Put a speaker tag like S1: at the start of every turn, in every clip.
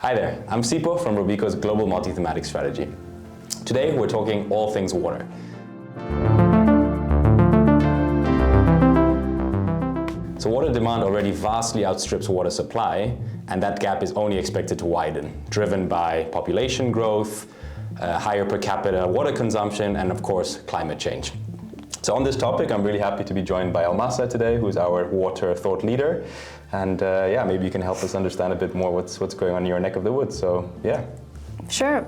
S1: Hi there, I'm Sipo from Robeco's Global Multi-Thematic Strategy. Today we're talking all things water. So water demand already vastly outstrips water supply, and that gap is only expected to widen, driven by population growth, higher per capita water consumption, and of course climate change. So on this topic, I'm really happy to be joined by Almasa today, who's our water thought leader. And maybe you can help us understand a bit more what's going on in your neck of the woods. So yeah.
S2: Sure.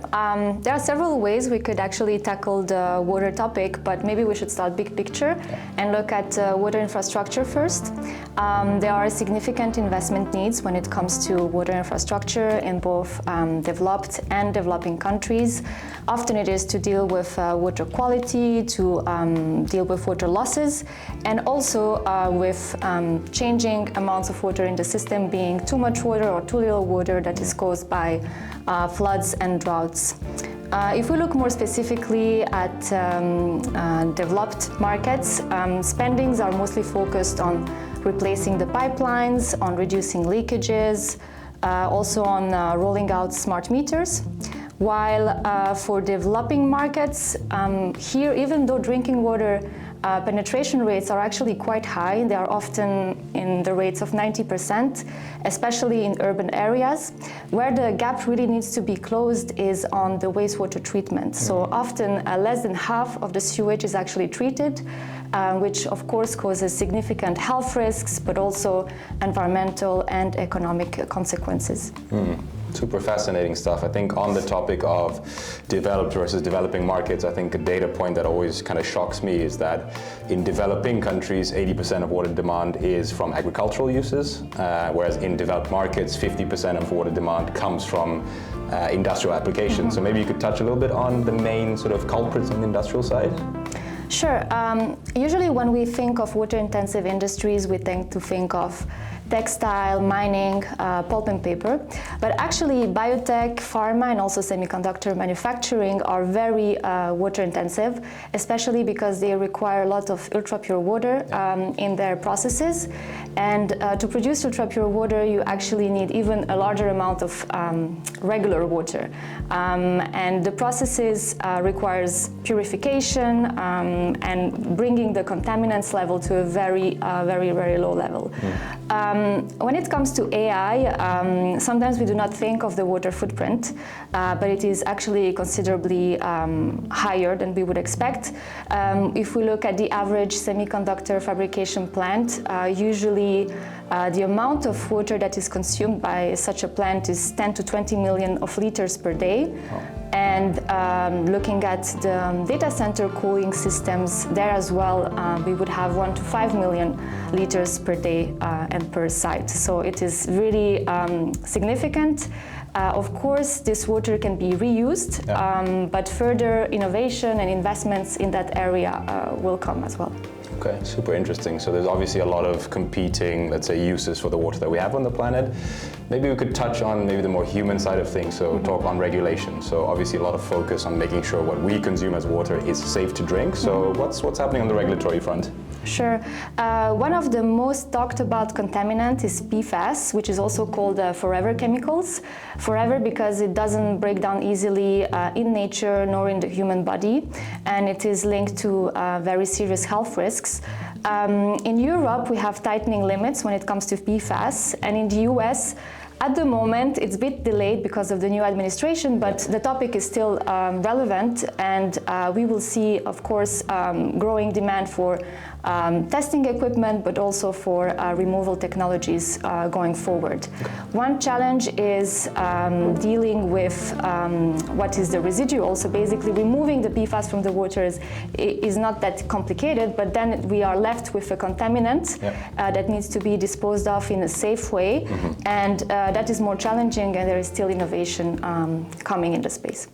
S2: There are several ways we could actually tackle the water topic, but maybe we should start big picture and look at water infrastructure first. There are significant investment needs when it comes to water infrastructure in both developed and developing countries. Often it is to deal with water quality, to deal with water losses, and also with changing amounts of water in the system, being too much water or too little water that is caused by floods and droughts. If we look more specifically at developed markets, spendings are mostly focused on replacing the pipelines, on reducing leakages, also on rolling out smart meters. While for developing markets, here, even though drinking water penetration rates are actually quite high, they are often in the rates of 90%, especially in urban areas. Where the gap really needs to be closed is on the wastewater treatment. So often less than half of the sewage is actually treated, which of course causes significant health risks, but also environmental and economic consequences.
S1: Super fascinating stuff. I think on the topic of developed versus developing markets, I think a data point that always kind of shocks me is that in developing countries, 80% of water demand is from agricultural uses, whereas in developed markets, 50% of water demand comes from industrial applications. So maybe you could touch a little bit on the main sort of culprits on the industrial side?
S2: Sure. Usually when we think of water-intensive industries, we tend to think of textile, mining, pulp and paper. But actually biotech, pharma, and also semiconductor manufacturing are very water-intensive, especially because they require a lot of ultra-pure water in their processes. And to produce ultra-pure water, you actually need even a larger amount of regular water. And the processes requires purification and bringing the contaminants level to a very low level. When it comes to AI, sometimes we do not think of the water footprint, but it is actually considerably higher than we would expect. If we look at the average semiconductor fabrication plant, usually the amount of water that is consumed by such a plant is 10 to 20 million of liters per day. And looking at the data center cooling systems, there as well, we would have 1 to 5 million liters per day and per site. So it is really significant. Of course, this water can be reused, but further innovation and investments in that area will come as well.
S1: Okay, super interesting. So there's obviously a lot of competing, let's say, uses for the water that we have on the planet. Maybe we could touch on maybe the more human side of things, so talk on regulation. So obviously a lot of focus on making sure what we consume as water is safe to drink. So what's happening on the regulatory front?
S2: Sure. One of the most talked about contaminant is PFAS, which is also called forever chemicals. Forever because it doesn't break down easily in nature nor in the human body, and it is linked to very serious health risks. In Europe, we have tightening limits when it comes to PFAS, and in the US, at the moment, it's a bit delayed because of the new administration, but the topic is still relevant, and we will see, of course, growing demand for testing equipment, but also for removal technologies going forward. One challenge is dealing with what is the residual. So basically removing the PFAS from the waters is not that complicated, but then we are left with a contaminant that needs to be disposed of in a safe way, and that is more challenging, and there is still innovation coming in the space.